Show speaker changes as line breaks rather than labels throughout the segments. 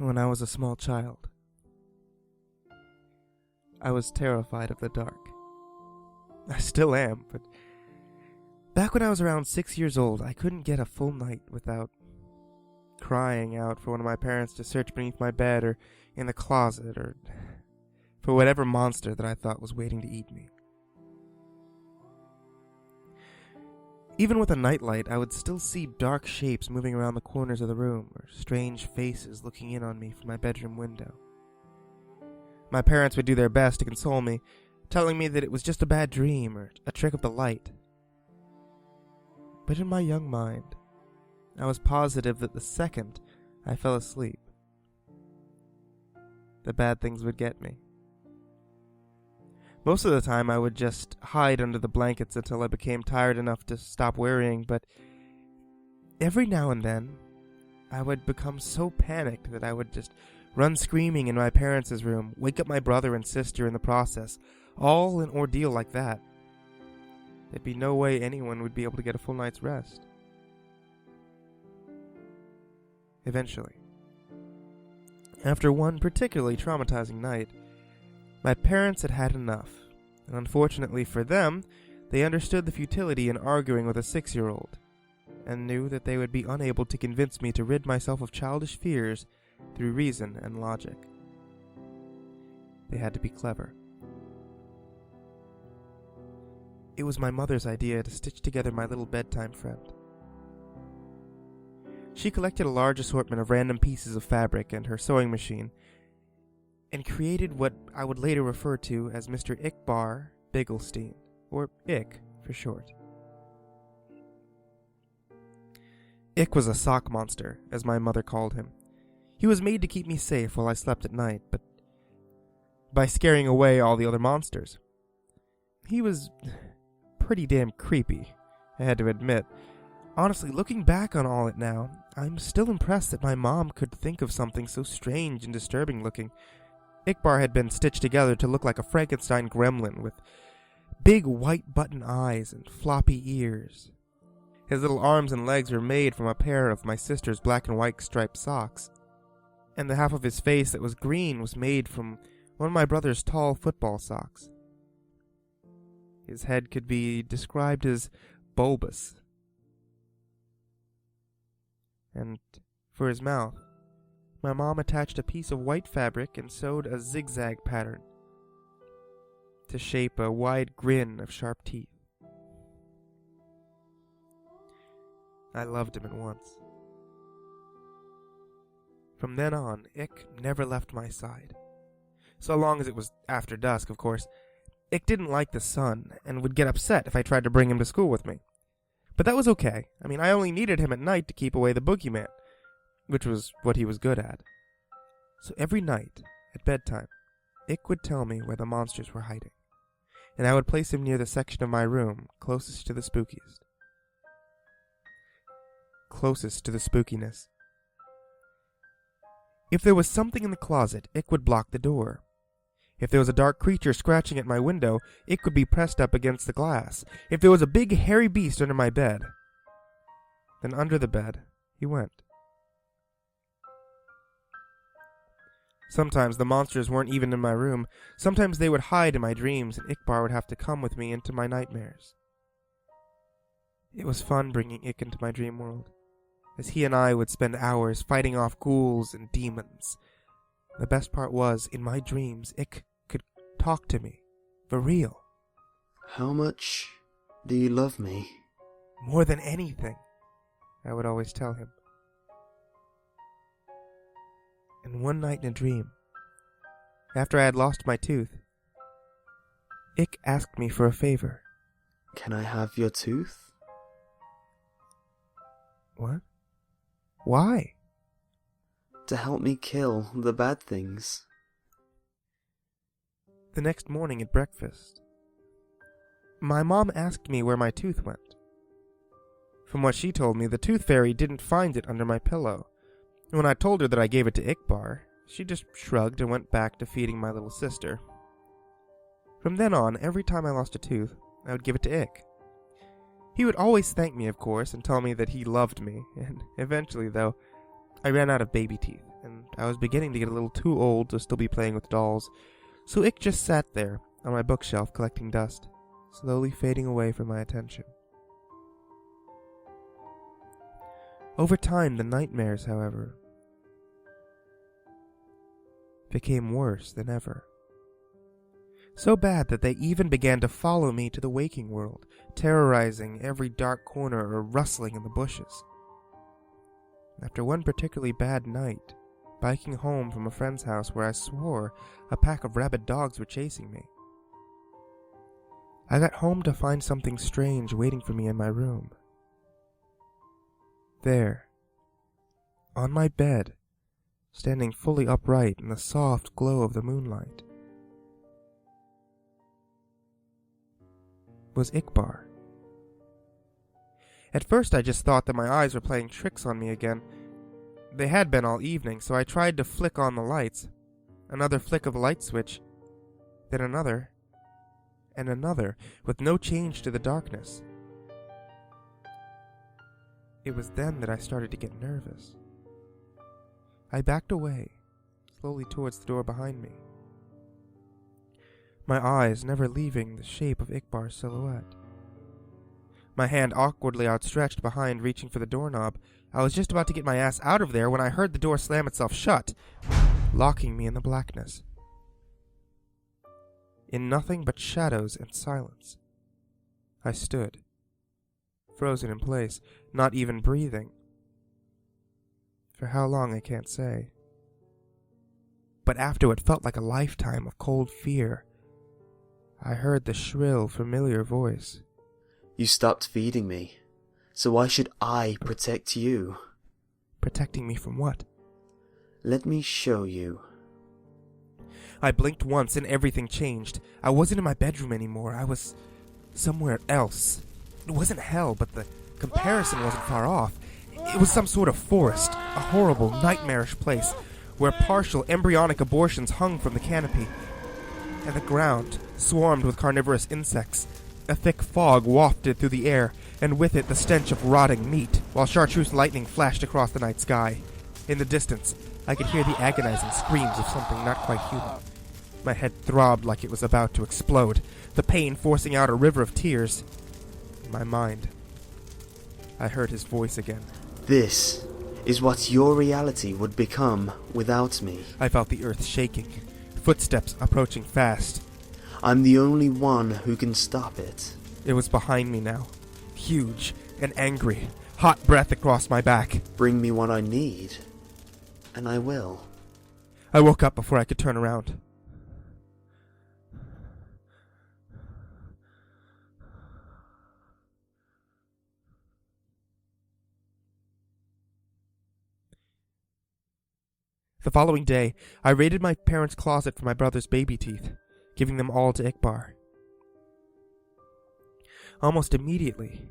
when I was a small child. I was terrified of the dark. I still am, but back when I was around 6 years old, I couldn't get a full night without crying out for one of my parents to search beneath my bed or in the closet or for whatever monster that I thought was waiting to eat me. Even with a nightlight, I would still see dark shapes moving around the corners of the room or strange faces looking in on me from my bedroom window. My parents would do their best to console me, telling me that it was just a bad dream or a trick of the light. But in my young mind, I was positive that the second I fell asleep, the bad things would get me. Most of the time I would just hide under the blankets until I became tired enough to stop worrying, but every now and then I would become so panicked that I would just run screaming in my parents' room, wake up my brother and sister in the process, all an ordeal like that. There'd be no way anyone would be able to get a full night's rest. Eventually, after one particularly traumatizing night, my parents had had enough, and unfortunately for them, they understood the futility in arguing with a 6-year-old, and knew that they would be unable to convince me to rid myself of childish fears through reason and logic. They had to be clever. It was my mother's idea to stitch together my little bedtime friend. She collected a large assortment of random pieces of fabric and her sewing machine, and created what I would later refer to as Mr. Ickbarr Bigelsteine, or Ick for short. Ick was a sock monster, as my mother called him. He was made to keep me safe while I slept at night, but by scaring away all the other monsters. He was pretty damn creepy, I had to admit. Honestly, looking back on all it now, I'm still impressed that my mom could think of something so strange and disturbing looking. Ickbarr had been stitched together to look like a Frankenstein gremlin with big white button eyes and floppy ears. His little arms and legs were made from a pair of my sister's black and white striped socks, and the half of his face that was green was made from one of my brother's tall football socks. His head could be described as bulbous, and for his mouth, my mom attached a piece of white fabric and sewed a zigzag pattern to shape a wide grin of sharp teeth. I loved him at once. From then on, Ick never left my side. So long as it was after dusk, of course. Ick didn't like the sun and would get upset if I tried to bring him to school with me. But that was okay. I mean, I only needed him at night to keep away the boogeyman, which was what he was good at. So every night, at bedtime, Ick would tell me where the monsters were hiding, and I would place him near the section of my room closest to the spookiness. If there was something in the closet, Ick would block the door. If there was a dark creature scratching at my window, Ick would be pressed up against the glass. If there was a big hairy beast under my bed, then under the bed he went. Sometimes the monsters weren't even in my room. Sometimes they would hide in my dreams, and Ickbarr would have to come with me into my nightmares. It was fun bringing Ick into my dream world, as he and I would spend hours fighting off ghouls and demons. The best part was, in my dreams, Ick could talk to me, for real.
How much do you love me?
More than anything, I would always tell him. And one night in a dream, after I had lost my tooth, Ick asked me for a favor.
Can I have your tooth?
What? Why?
To help me kill the bad things.
The next morning at breakfast, my mom asked me where my tooth went. From what she told me, the tooth fairy didn't find it under my pillow. When I told her that I gave it to Ickbarr, she just shrugged and went back to feeding my little sister. From then on, every time I lost a tooth, I would give it to Ick. He would always thank me, of course, and tell me that he loved me, and eventually, though, I ran out of baby teeth, and I was beginning to get a little too old to still be playing with dolls, so Ick just sat there on my bookshelf collecting dust, slowly fading away from my attention. Over time, the nightmares, however, became worse than ever. So bad that they even began to follow me to the waking world, terrorizing every dark corner or rustling in the bushes. After one particularly bad night, biking home from a friend's house where I swore a pack of rabid dogs were chasing me, I got home to find something strange waiting for me in my room. There, on my bed, standing fully upright in the soft glow of the moonlight, was Ickbarr. At first I just thought that my eyes were playing tricks on me again. They had been all evening, so I tried to flick on the lights. Another flick of the light switch, then another, and another, with no change to the darkness. It was then that I started to get nervous. I backed away, slowly towards the door behind me, my eyes never leaving the shape of Ickbar's silhouette. My hand awkwardly outstretched behind, reaching for the doorknob. I was just about to get my ass out of there when I heard the door slam itself shut, locking me in the blackness. In nothing but shadows and silence, I stood, frozen in place, not even breathing. For how long, I can't say. But after what felt like a lifetime of cold fear, I heard the shrill, familiar voice.
You stopped feeding me, so why should I protect you?
Protecting me from what?
Let me show you.
I blinked once and everything changed. I wasn't in my bedroom anymore. I was somewhere else. It wasn't hell, but the comparison wasn't far off. It was some sort of forest, a horrible, nightmarish place where partial embryonic abortions hung from the canopy, and the ground swarmed with carnivorous insects. A thick fog wafted through the air, and with it the stench of rotting meat, while chartreuse lightning flashed across the night sky. In the distance, I could hear the agonizing screams of something not quite human. My head throbbed like it was about to explode, the pain forcing out a river of tears. In my mind, I heard his voice again.
This is what your reality would become without me.
I felt the earth shaking, footsteps approaching fast.
I'm the only one who can stop it.
It was behind me now, huge and angry, hot breath across my back.
Bring me what I need, and I will.
I woke up before I could turn around. The following day, I raided my parents' closet for my brother's baby teeth, giving them all to Ickbarr. Almost immediately,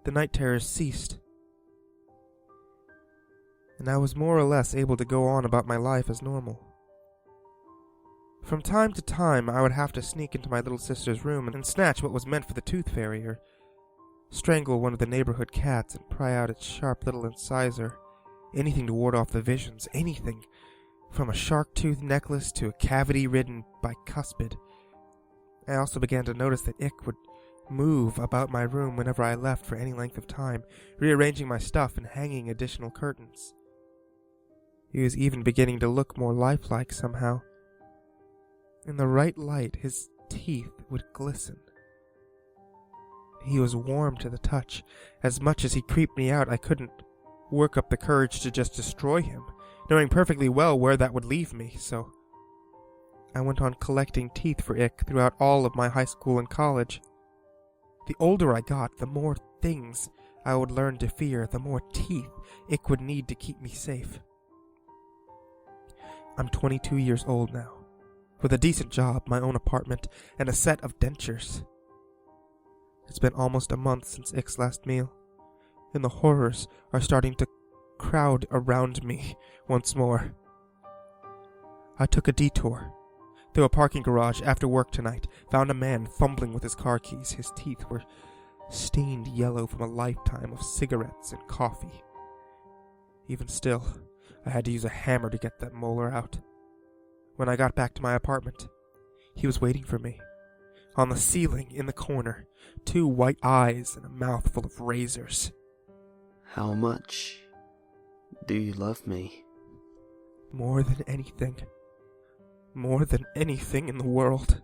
the night terrors ceased, and I was more or less able to go on about my life as normal. From time to time, I would have to sneak into my little sister's room and snatch what was meant for the tooth fairy, or strangle one of the neighborhood cats and pry out its sharp little incisor. Anything to ward off the visions, anything, from a shark-tooth necklace to a cavity ridden bicuspid. I also began to notice that Ick would move about my room whenever I left for any length of time, rearranging my stuff and hanging additional curtains. He was even beginning to look more lifelike somehow. In the right light, his teeth would glisten. He was warm to the touch. As much as he creeped me out, I couldn't work up the courage to just destroy him, knowing perfectly well where that would leave me, so I went on collecting teeth for Ick throughout all of my high school and college. The older I got, the more things I would learn to fear, the more teeth Ick would need to keep me safe. I'm 22 years old now, with a decent job, my own apartment, and a set of dentures. It's been almost a month since Ick's last meal, and the horrors are starting to crowd around me once more. I took a detour through a parking garage after work tonight, found a man fumbling with his car keys. His teeth were stained yellow from a lifetime of cigarettes and coffee. Even still, I had to use a hammer to get that molar out. When I got back to my apartment, he was waiting for me. On the ceiling, in the corner, 2 white eyes and a mouth full of razors.
How much do you love me?
More than anything. More than anything in the world.